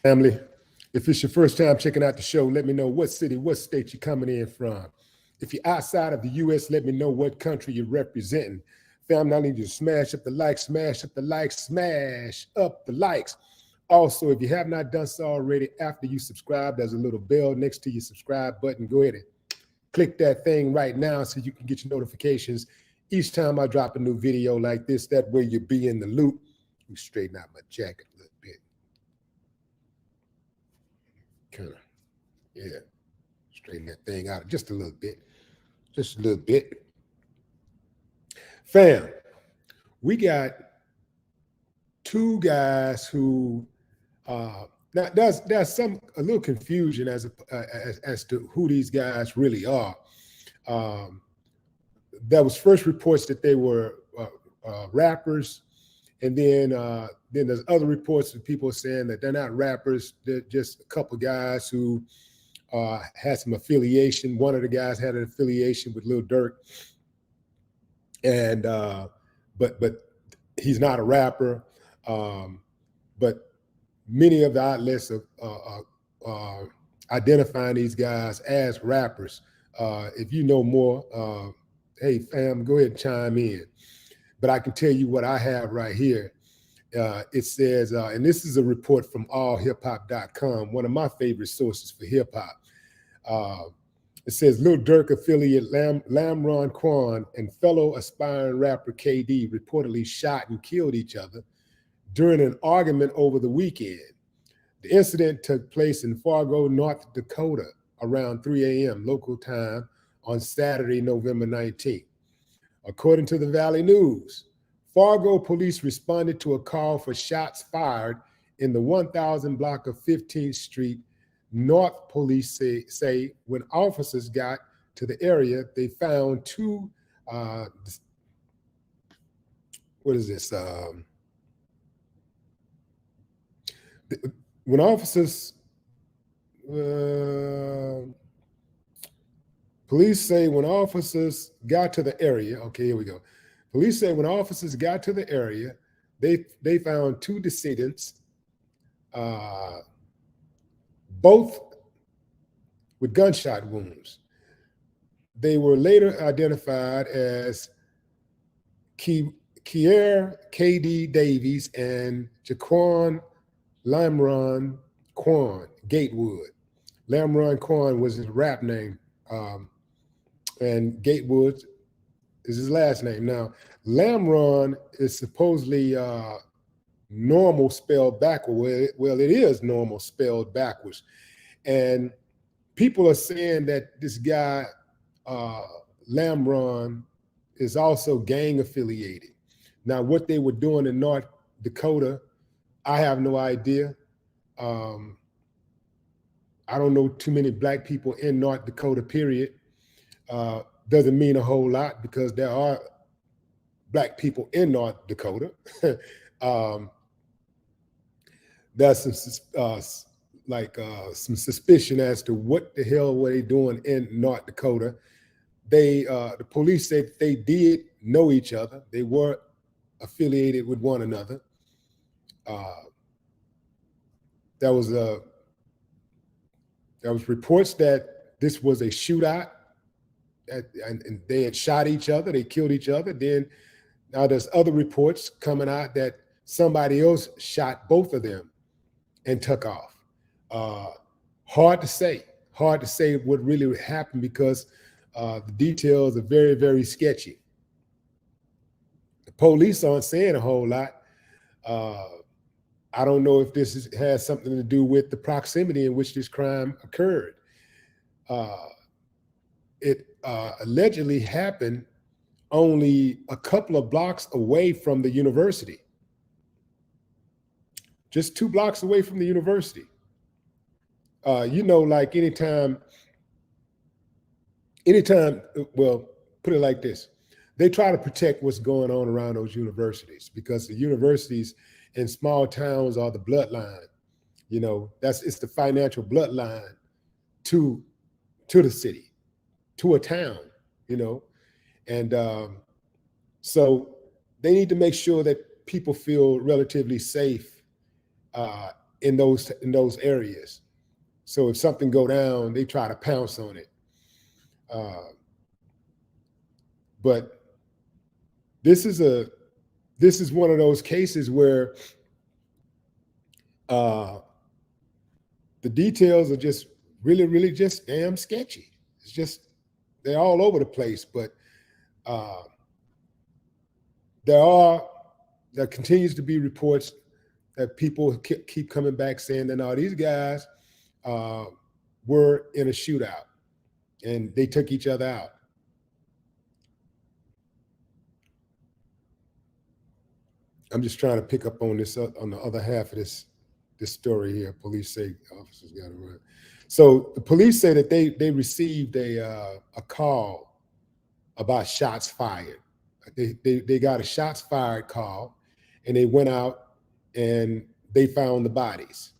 Family, if it's your first time checking out the show, let me know what city, what state you're coming in from. If you're outside of the U.S., let me know what country you're representing. Family, I need you to smash up the likes, smash up the likes, smash up the likes. Also, if you have not done so already, after you subscribe, there's a little bell next to your subscribe button. Go ahead and click that thing right now so you can get your notifications each time I drop a new video like this. That way you'll be in the loop. Let me straighten out my jacket a little bit. Kind of, yeah, straighten that thing out just a little bit. Just a little bit. Fam, we got two guys who now there's a little confusion as to who these guys really are. There was first reports that they were rappers, and then there's other reports of people saying that they're not rappers. They're just a couple guys who had some affiliation. One of the guys had an affiliation with Lil Durk, and but he's not a rapper. But many of the outlets are identifying these guys as rappers. If you know more, hey fam, go ahead and chime in. But I can tell you what I have right here. It says, and this is a report from allhiphop.com, one of my favorite sources for hip hop. It says Lil Durk affiliate Lamron Quan and fellow aspiring rapper KD reportedly shot and killed each other during an argument over the weekend. The incident took place in Fargo, North Dakota, around 3 a.m. local time on Saturday, November 19th. According to the Valley News, Fargo police responded to a call for shots fired in the 1000 block of 15th Street. North police say when officers got to the area, they found two, what is this? When officers, police say when officers got to the area, okay, here we go. Police say when officers got to the area, they found two decedents, both with gunshot wounds. They were later identified as Kier KD Davies and Jaquan Lamron Quan Gatewood. Lamron Quan was his rap name, and Gatewood is his last name. Now, Lamron is supposedly normal spelled backwards. Well, it is normal spelled backwards. And people are saying that this guy, Lamron, is also gang affiliated. Now, what they were doing in North Dakota, I have no idea. I don't know too many black people in North Dakota, period. Doesn't mean a whole lot because there are black people in North Dakota. There's some suspicion as to what the hell were they doing in North Dakota. The police said they did know each other. They were affiliated with one another. There was reports that this was a shootout, and they had shot each other. They killed each other. Then now there's other reports coming out that somebody else shot both of them and took off. Hard to say what really happened because the details are very, very sketchy. The police aren't saying a whole lot. I don't know if this has something to do with the proximity in which this crime occurred. It allegedly happened only a couple of blocks away from the university. Just 2 blocks away from the university. Like anytime, well, put it like this. They try to protect what's going on around those universities because the universities in small towns are the bloodline. It's the financial bloodline to the city, to a town, and so they need to make sure that people feel relatively safe in those areas. So if something go down, they try to pounce on it. But this is one of those cases where the details are just really, really just damn sketchy. It's just, they're all over the place. But there continues to be reports that people keep coming back saying that, no, these guys were in a shootout and they took each other out. I'm just trying to pick up on this, on the other half of this story here. Police say officers got to run. So the police say that they received a call about shots fired. They got a shots fired call, and they went out and they found the bodies.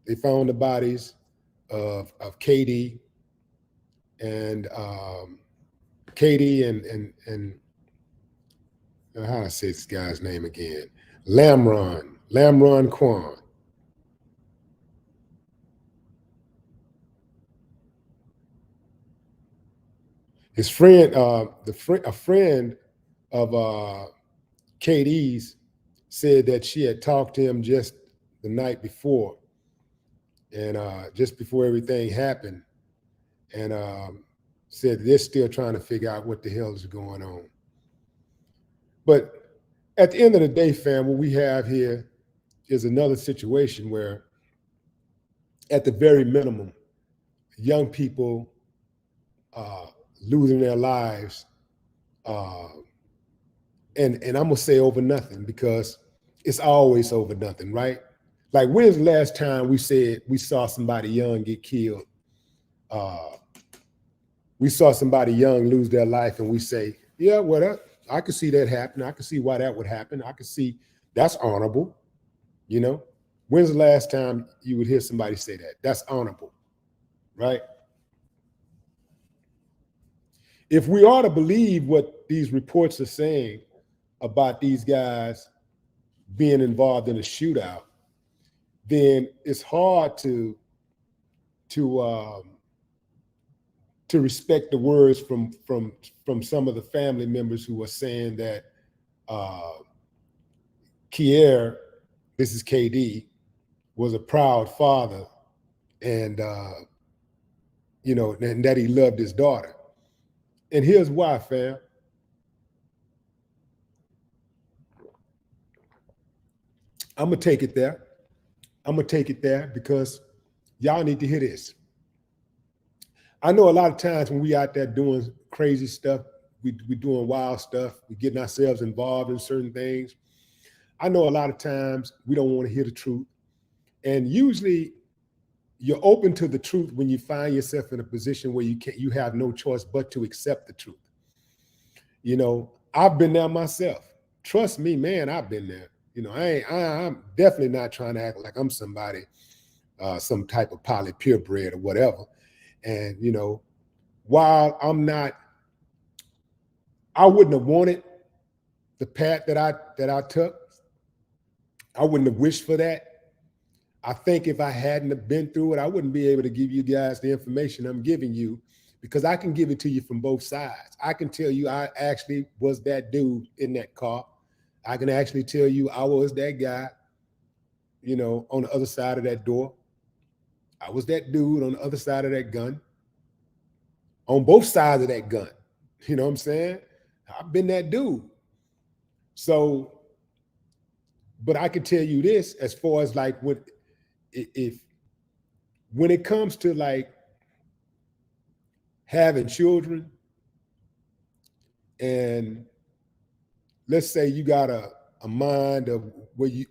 They found the bodies of Katie and how do I say this guy's name again? Lamron Quan. His friend, a friend of Katie's, said that she had talked to him just the night before, and just before everything happened, and said they're still trying to figure out what the hell is going on. But at the end of the day, fam, what we have here is another situation where, at the very minimum, young people losing their lives, and I'm gonna say over nothing, because it's always over nothing, right? Like, when's the last time we said we saw somebody young get killed? We saw somebody young lose their life, and we say, yeah, well, I could see that happen. I could see why that would happen. I could see that's honorable. You know, when's the last time you would hear somebody say that? That's honorable, right? If we are to believe what these reports are saying about these guys being involved in a shootout, then it's hard to respect the words from some of the family members who are saying that Kier, this is KD, was a proud father, and you know, and that he loved his daughter. And here's why, fam. I'm gonna take it there. I'm gonna take it there because y'all need to hear this. I know a lot of times when we out there doing crazy stuff, we doing wild stuff, we getting ourselves involved in certain things. I know a lot of times we don't want to hear the truth. And usually you're open to the truth when you find yourself in a position where you have no choice but to accept the truth. You know, I've been there myself. Trust me, man, I've been there. You know, I'm definitely not trying to act like I'm somebody, some type of pilot purebred or whatever. And, you know, while I wouldn't have wanted the path that I took. I wouldn't have wished for that. I think if I hadn't have been through it, I wouldn't be able to give you guys the information I'm giving you, because I can give it to you from both sides. I can tell you I actually was that dude in that car. I can actually tell you I was that guy, you know, on the other side of that door. I was that dude on the other side of that gun, on both sides of that gun. You know what I'm saying? I've been that dude. So, but I can tell you this, as far as like when it comes to like having children, and let's say you got a mind of where you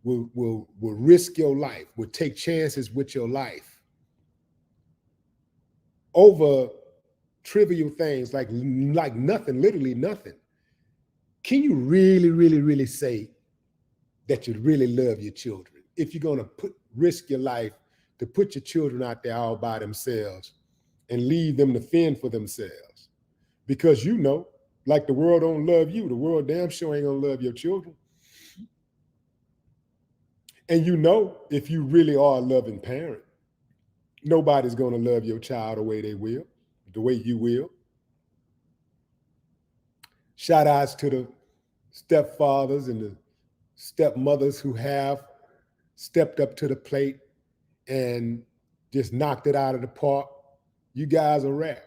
will risk your life, will take chances with your life over trivial things like nothing, literally nothing. Can you really, really, really say that you really love your children if you're going to risk your life to put your children out there all by themselves and leave them to fend for themselves? Because, you know, like the world don't love you, the world damn sure ain't gonna love your children. And you know, if you really are a loving parent, nobody's going to love your child the way they will, the way you will. Shout outs to the stepfathers and the stepmothers who have stepped up to the plate and just knocked it out of the park. You guys are rare.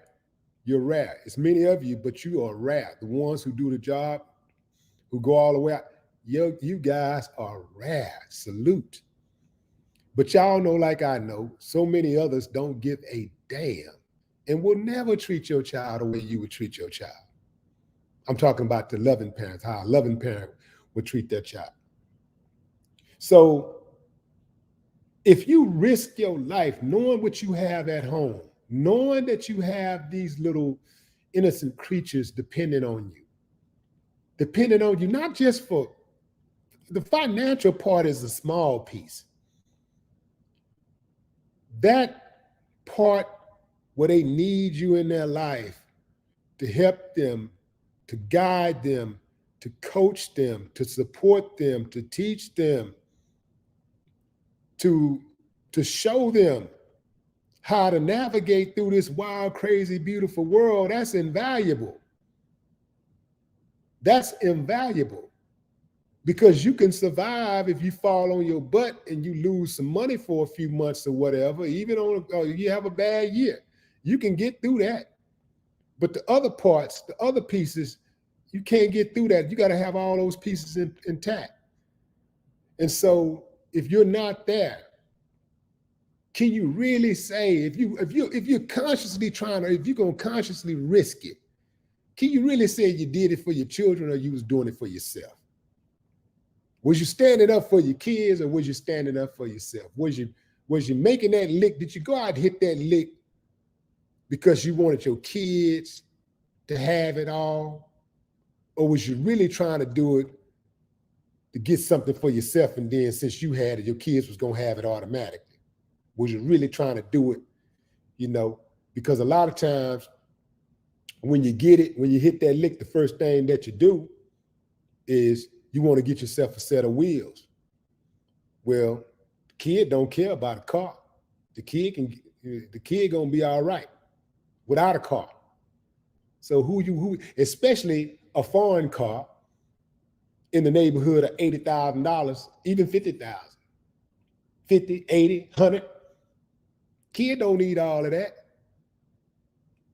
You're rare. It's many of you, but you are rare. The ones who do the job, who go all the way out, you guys are rare. Salute. But y'all know, like I know, so many others don't give a damn and will never treat your child the way you would treat your child. I'm talking about the loving parents, how a loving parent would treat their child. So if you risk your life knowing what you have at home, knowing that you have these little innocent creatures depending on you, not just for the financial part is a small piece. That part where they need you in their life to help them, to guide them, to coach them, to support them, to teach them, to show them how to navigate through this wild, crazy, beautiful world, that's invaluable. That's invaluable because you can survive if you fall on your butt and you lose some money for a few months or whatever, even on you have a bad year. You can get through that. But the other parts, the other pieces, you can't get through that. You got to have all those pieces intact. And so if you're not there, can you really say, if you're consciously trying to, if you're going to consciously risk it, can you really say you did it for your children or you was doing it for yourself? Was you standing up for your kids or was you standing up for yourself? Was you making that lick? Did you go out and hit that lick because you wanted your kids to have it all? Or was you really trying to do it to get something for yourself, and then since you had it, your kids was going to have it automatically? Was you really trying to do it, because a lot of times when you get it, when you hit that lick, the first thing that you do is you want to get yourself a set of wheels. Well, the kid don't care about a car. The kid gonna be all right without a car. So who, especially a foreign car in the neighborhood of $80,000, even $50,000, 50, 80, 100. Kid don't need all of that.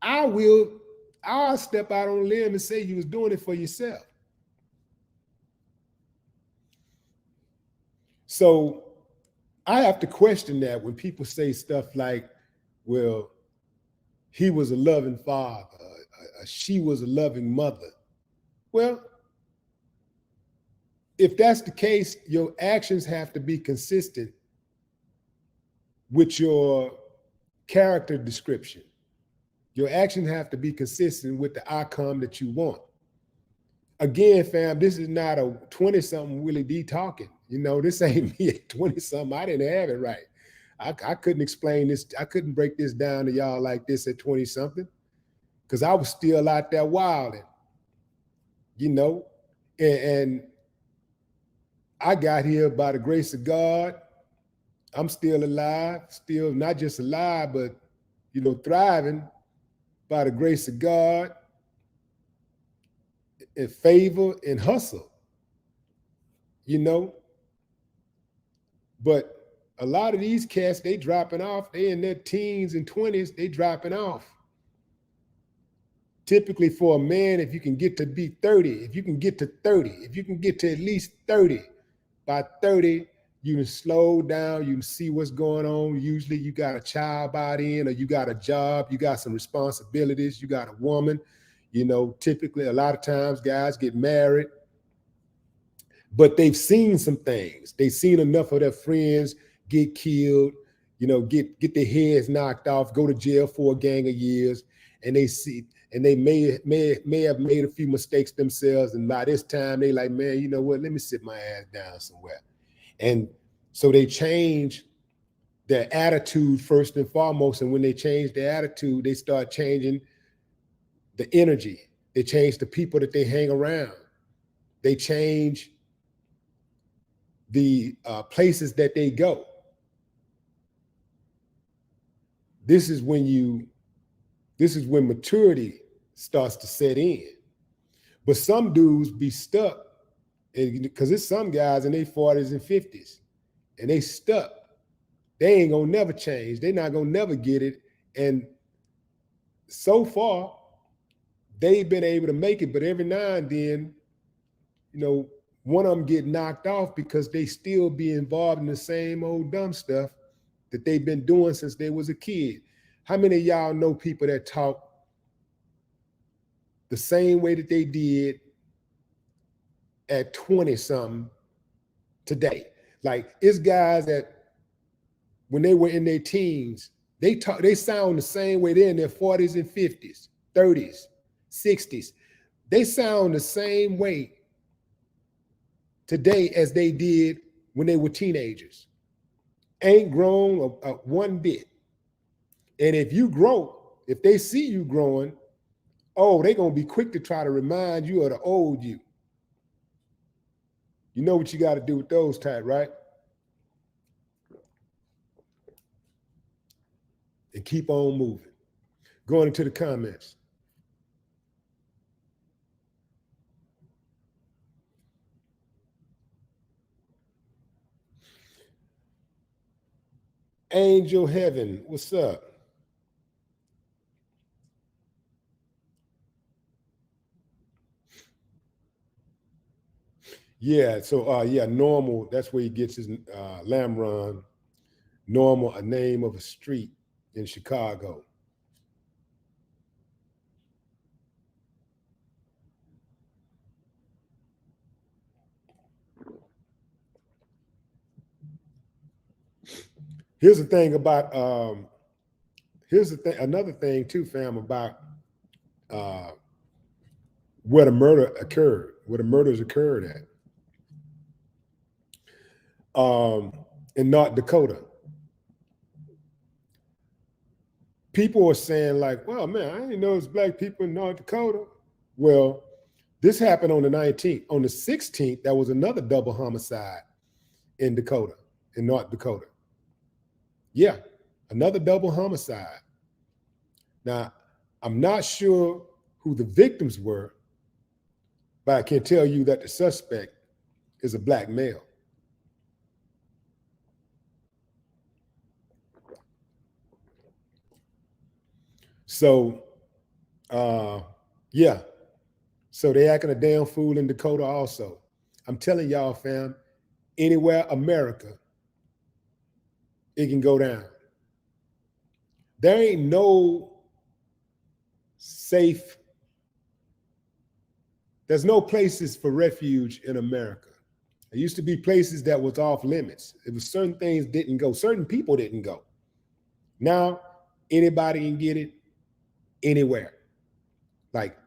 I'll step out on a limb and say you was doing it for yourself. So I have to question that when people say stuff like, well, he was a loving father, she was a loving mother. Well, if that's the case, your actions have to be consistent with your character description. Your actions have to be consistent with the outcome that you want. Again, fam, this is not a 20-something Willie D talking. This ain't me at 20-something. I didn't have it right. I couldn't explain this. I couldn't break this down to y'all like this at 20-something because I was still out there wilding, and I got here by the grace of God. I'm still alive, still not just alive, but, thriving by the grace of God and favor and hustle, But a lot of these cats, they dropping off. They in their teens and 20s, they dropping off. Typically for a man, if you can get to be 30, if you can get to 30, if you can get to at least 30, by 30, you can slow down, you can see what's going on. Usually you got a child by then, or you got a job, you got some responsibilities, you got a woman. Typically a lot of times guys get married, but they've seen some things. They've seen enough of their friends get killed, get their heads knocked off, go to jail for a gang of years, and they may have made a few mistakes themselves. And by this time, they like, man, you know what? Let me sit my ass down somewhere. And so they change their attitude first and foremost. And when they change their attitude, they start changing the energy. They change the people that they hang around. They change the places that they go. This is when maturity starts to set in. But some dudes be stuck, because it's some guys in their 40s and 50s, and they stuck. They ain't gonna never change. They're not gonna never get it. And so far, they've been able to make it, but every now and then, one of them get knocked off because they still be involved in the same old dumb stuff that they've been doing since they was a kid. How many of y'all know people that talk the same way that they did at 20-something today? Like, it's guys that when they were in their teens, they sound the same way. They're in their 40s and 50s, 30s, 60s. They sound the same way today as they did when they were teenagers. Ain't grown one bit. And if you grow, if they see you growing, they're going to be quick to try to remind you of the old you. You know what you got to do with those type, right? And keep on moving. Going into the comments. Angel Heaven, what's up? Yeah, so Normal, that's where he gets his lamb run. Normal, a name of a street in Chicago. Here's the thing about another thing too, fam, about where the murders occurred at. In North Dakota. People are saying like, well, man, I didn't know there's black people in North Dakota. Well, this happened on the 19th. On the 16th, there was another double homicide in North Dakota. Yeah, another double homicide. Now, I'm not sure who the victims were, but I can tell you that the suspect is a black male. So, yeah. So they acting a damn fool in Dakota also. I'm telling y'all, fam, anywhere America, it can go down. There ain't no safe, there's no places for refuge in America. There used to be places that was off limits. It was certain things didn't go, certain people didn't go. Now, anybody can get it anywhere. Like,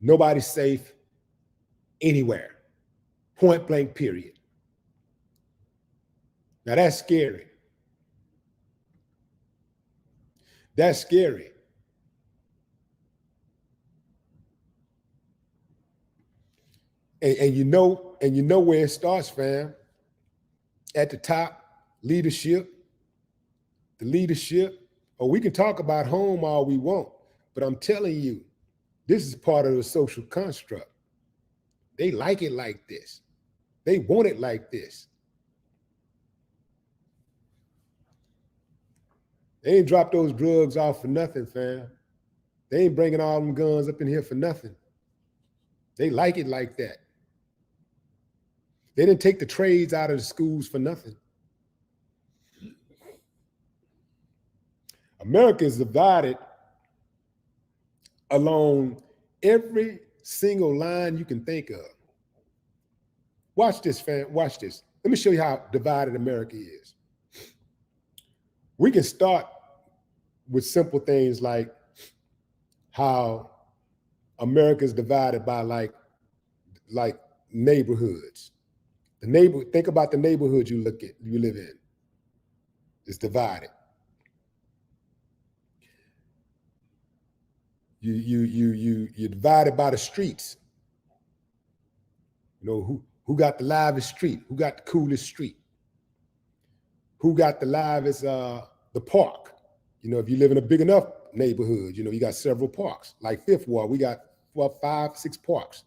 nobody's safe anywhere. Point blank, period. Now, that's scary. That's scary. And you know where it starts, fam. At the top, leadership. The leadership. Or we can talk about home all we want, but I'm telling you, this is part of the social construct. They like it like this. They want it like this. They ain't dropped those drugs off for nothing, fam. They ain't bringing all them guns up in here for nothing. They like it like that. They didn't take the trades out of the schools for nothing. America is divided along every single line you can think of. Watch this, fam. Watch this. Let me show you how divided America is. We can start with simple things like how America is divided by like neighborhoods. Think about the neighborhood you live in. It's divided. You're divided by the streets. You know, Who got the livest street? Who got the coolest street? Who got the livest, the park? You know, if you live in a big enough neighborhood, you know, you got several parks. Like Fifth Ward, we got 5, 6 parks.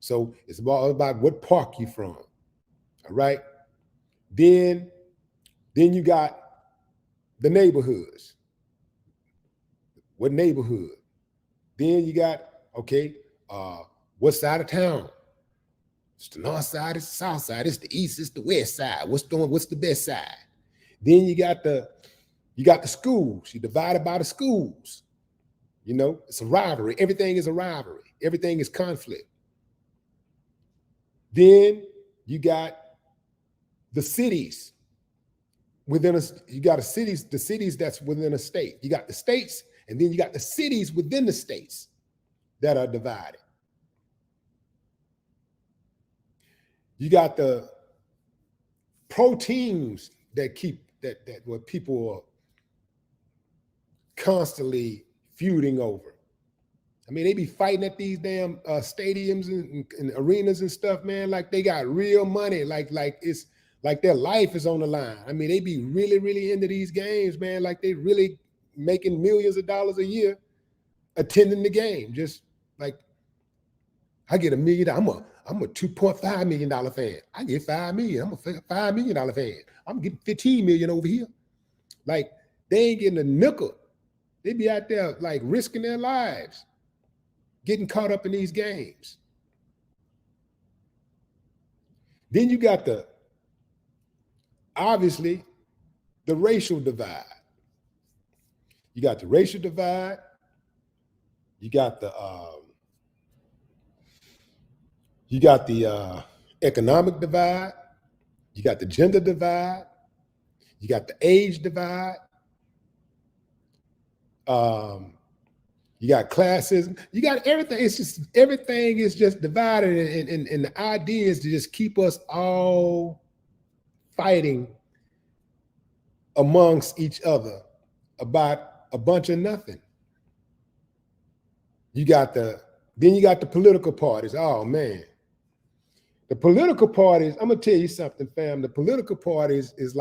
So it's all about what park you from, all right? Then you got the neighborhoods. What neighborhood? Then you got, okay, what side of town? It's the north side, it's the south side, it's the east, it's the west side. What's the best side? Then you got the schools. You divided by the schools. You know, it's a rivalry. Everything is a rivalry. Everything is conflict. Then you got the cities within you got the cities that's within a state. You got the states, and then you got the cities within the states that are divided. You got the pro teams that keep that what people are constantly feuding over. I mean, they be fighting at these damn stadiums and arenas and stuff, man, like they got real money, like it's like their life is on the line. I mean, they be really, really into these games, man, like they really making millions of dollars a year attending the game. Just like, I get $1 million. I'm a $2.5 million fan. I get $5 million. I'm a $5 million fan. I'm getting 15 million over here. Like, they ain't getting a nickel. They be out there like risking their lives, getting caught up in these games. Then you got obviously, the racial divide. You got the racial divide. You got the economic divide. You got the gender divide. You got the age divide. You got classism. You got everything. It's just everything is just divided, and the idea is to just keep us all fighting amongst each other about a bunch of nothing. Then you got the political parties. Oh man, the political parties. I'm gonna tell you something, fam. The political parties is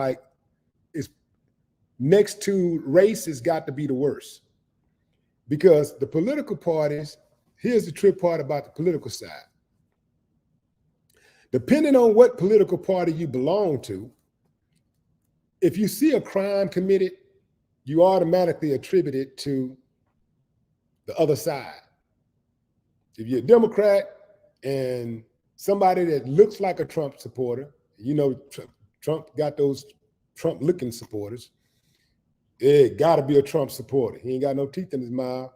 next to race has got to be the worst, because the political parties. Here's the trip part about the political side. Depending on what political party you belong to, if you see a crime committed, you automatically attribute it to the other side. If you're a Democrat and somebody that looks like a Trump supporter, you know, Trump got those Trump-looking supporters, it gotta be a Trump supporter. He ain't got no teeth in his mouth.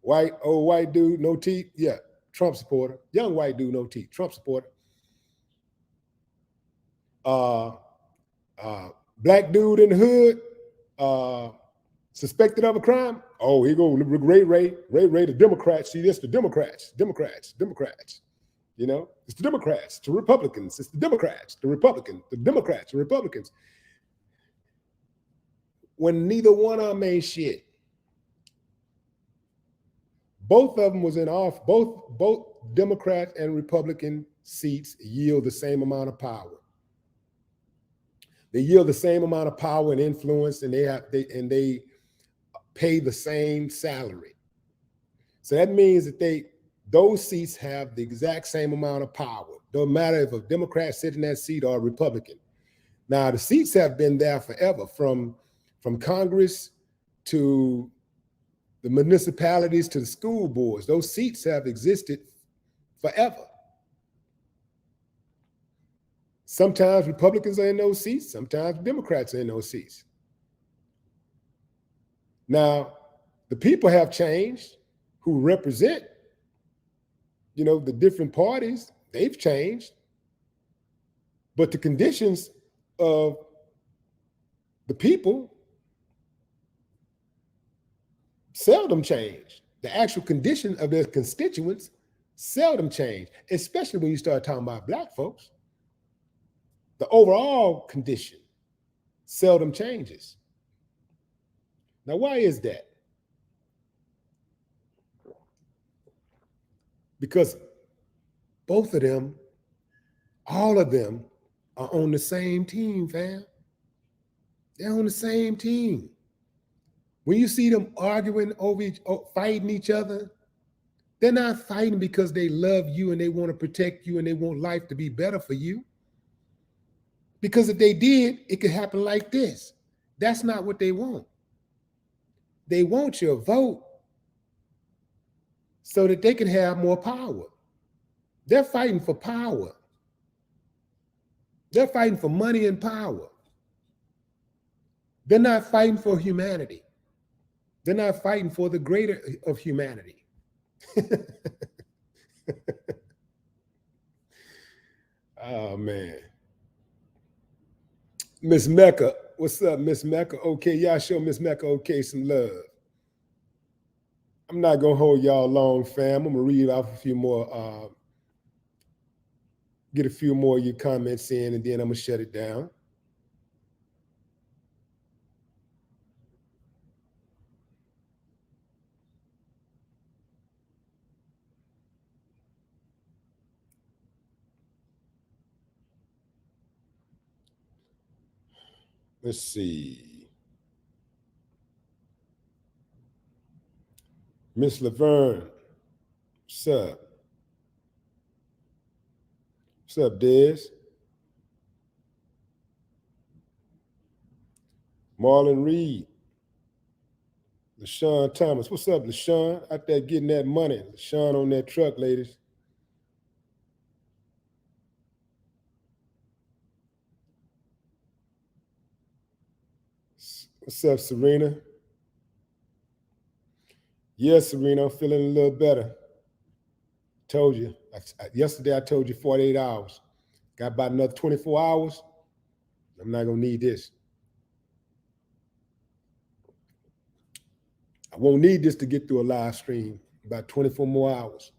Old white dude, no teeth, yeah, Trump supporter. Young white dude, no teeth, Trump supporter. Black dude in the hood, suspected of a crime. Oh, here go Ray, the Democrats. See, this the Democrats. You know, it's the Democrats, the Republicans. It's the Democrats, the Republicans, the Democrats, the Republicans. When neither one of them made shit. Both of them was in off. Both Democrat and Republican seats yield the same amount of power. They yield the same amount of power and influence, and they pay the same salary. So that means that those seats have the exact same amount of power. Don't matter if a Democrat sits in that seat or a Republican. Now the seats have been there forever, from Congress to the municipalities to the school boards. Those seats have existed forever. Sometimes Republicans are in those seats, sometimes Democrats are in those seats. Now, the people have changed who represent, you know, the different parties, they've changed. But the conditions of the people seldom change. The actual condition of their constituents seldom change, especially when you start talking about Black folks. The overall condition seldom changes. Now, why is that? Because both of them All of them are on the same team, fam. They're on the same team. When you see them arguing fighting each other, they're not fighting because they love you and they want to protect you and they want life to be better for you. Because if they did, it could happen like this. That's not what they want. They want your vote so that they can have more power. They're fighting for power. They're fighting for money and power. They're not fighting for humanity. They're not fighting for the greater of humanity. Oh, man. Miss Mecca, what's up, Miss Mecca? Okay, y'all show Miss Mecca okay some love. I'm not gonna hold y'all long, fam. I'm gonna read off a few more, get a few more of your comments in, and then I'm gonna shut it down. Let's see. Miss Laverne, what's up? What's up, Des? Marlon Reed. LaShawn Thomas. What's up, LaShawn? Out there getting that money. LaShawn on that truck, ladies. What's up, Serena? Yes, Serena, I'm feeling a little better. Told you. Yesterday I told you 48 hours. Got about another 24 hours. I'm not going to need this. I won't need this to get through a live stream. About 24 more hours.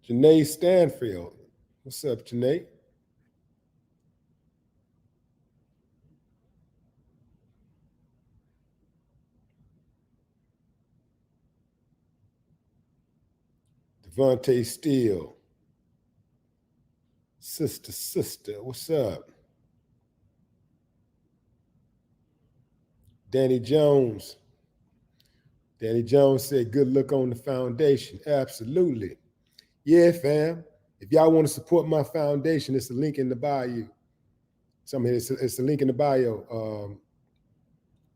Janae Stanfield. What's up, Janae? Devontae Steele. Sister, what's up? Danny Jones. Danny Jones said, good look on the foundation. Absolutely. Yeah, fam. If y'all want to support my foundation, it's a link in the bio. It's a link in the bio,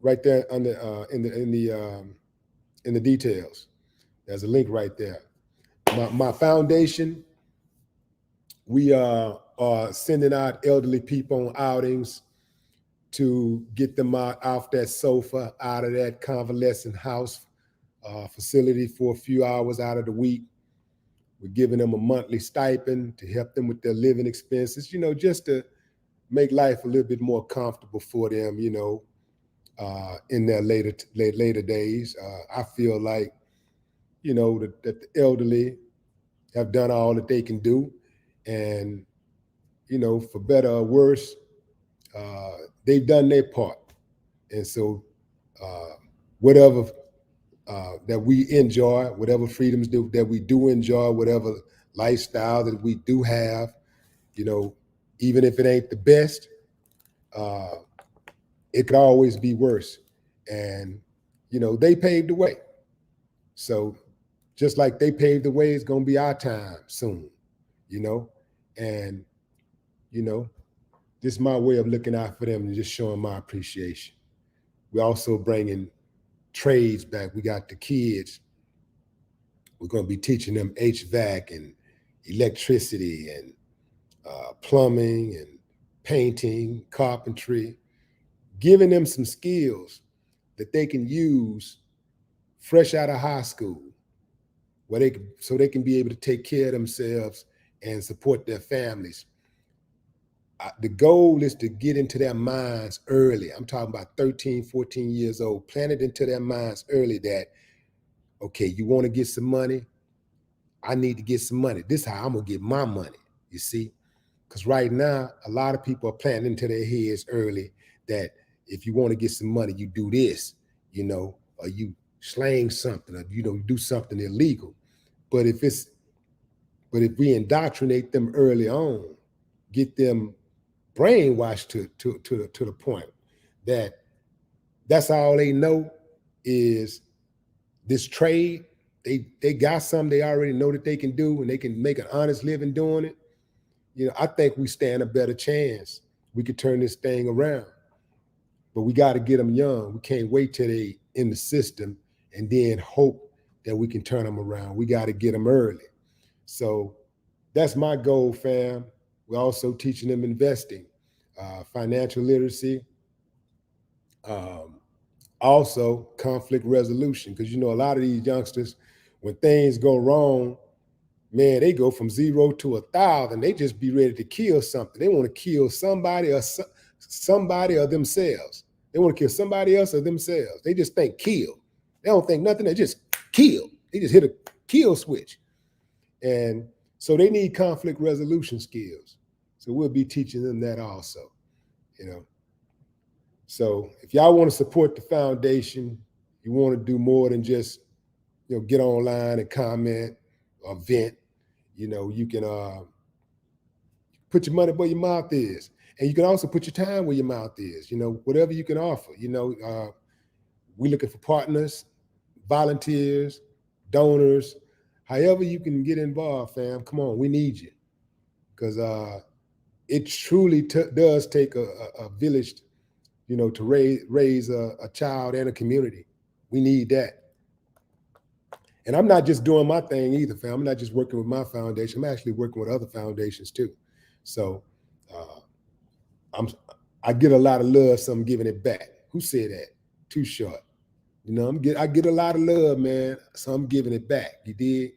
right there under in the details. There's a link right there. My foundation, we are sending out elderly people on outings to get them out off that sofa, out of that convalescent house facility for a few hours out of the week. We're giving them a monthly stipend to help them with their living expenses, just to make life a little bit more comfortable for them, in their later days. I feel like, that the elderly have done all that they can do. And, for better or worse, they've done their part. And so whatever that we enjoy, whatever freedoms that we do enjoy, whatever lifestyle that we do have, even if it ain't the best, it could always be worse. And, they paved the way. So just like they paved the way, it's going to be our time soon, and, this is my way of looking out for them and just showing my appreciation. We're also bringing trades back. We got the kids. We're going to be teaching them HVAC and electricity and plumbing and painting, carpentry, giving them some skills that they can use fresh out of high school, so they can be able to take care of themselves and support their families. The goal is to get into their minds early. I'm talking about 13, 14 years old, plant it into their minds early that, okay, you want to get some money? I need to get some money. This is how I'm going to get my money, you see? Because right now, a lot of people are planting into their heads early that if you want to get some money, you do this, or you slang something or do something illegal. But if we indoctrinate them early on, get them brainwashed to the point that that's all they know is this trade. They got something they already know that they can do, and they can make an honest living doing it. I think we stand a better chance. We could turn this thing around, but we got to get them young. We can't wait till they in the system and then hope that we can turn them around. We got to get them early. So that's my goal, fam. We're also teaching them investing, financial literacy, also conflict resolution. Because a lot of these youngsters, when things go wrong, man, they go from 0 to 1,000. They just be ready to kill something. They want to kill somebody or themselves. They want to kill somebody else or themselves. They just think kill. They don't think nothing. They just kill. They just hit a kill switch. And so they need conflict resolution skills. So we'll be teaching them that also. So if y'all want to support the foundation, you want to do more than just get online and comment or vent. You can put your money where your mouth is, and you can also put your time where your mouth is. Whatever you can offer. We're looking for partners, volunteers, donors, however you can get involved, fam. Come on, we need you, because it truly does take a village, to raise a child and a community. We need that. And I'm not just doing my thing either, fam. I'm not just working with my foundation. I'm actually working with other foundations too. So I get a lot of love, so I'm giving it back. Who said that? Too short. I get a lot of love, man. So I'm giving it back. You dig?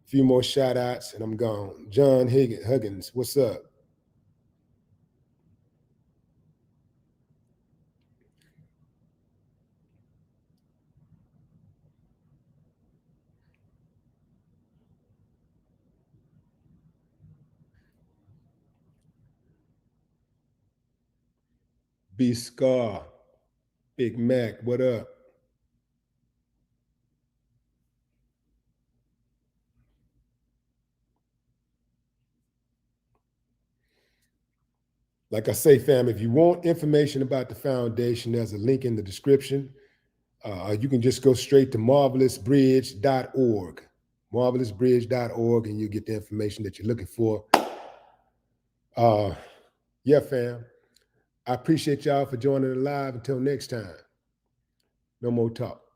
A few more shout outs and I'm gone. John Huggins, what's up? B Scar, Big Mac, what up? Like I say, fam, if you want information about the foundation, there's a link in the description. You can just go straight to marvelousbridge.org, marvelousbridge.org, and you get the information that you're looking for. Yeah, fam. I appreciate y'all for joining the live. Until next time, no more talk.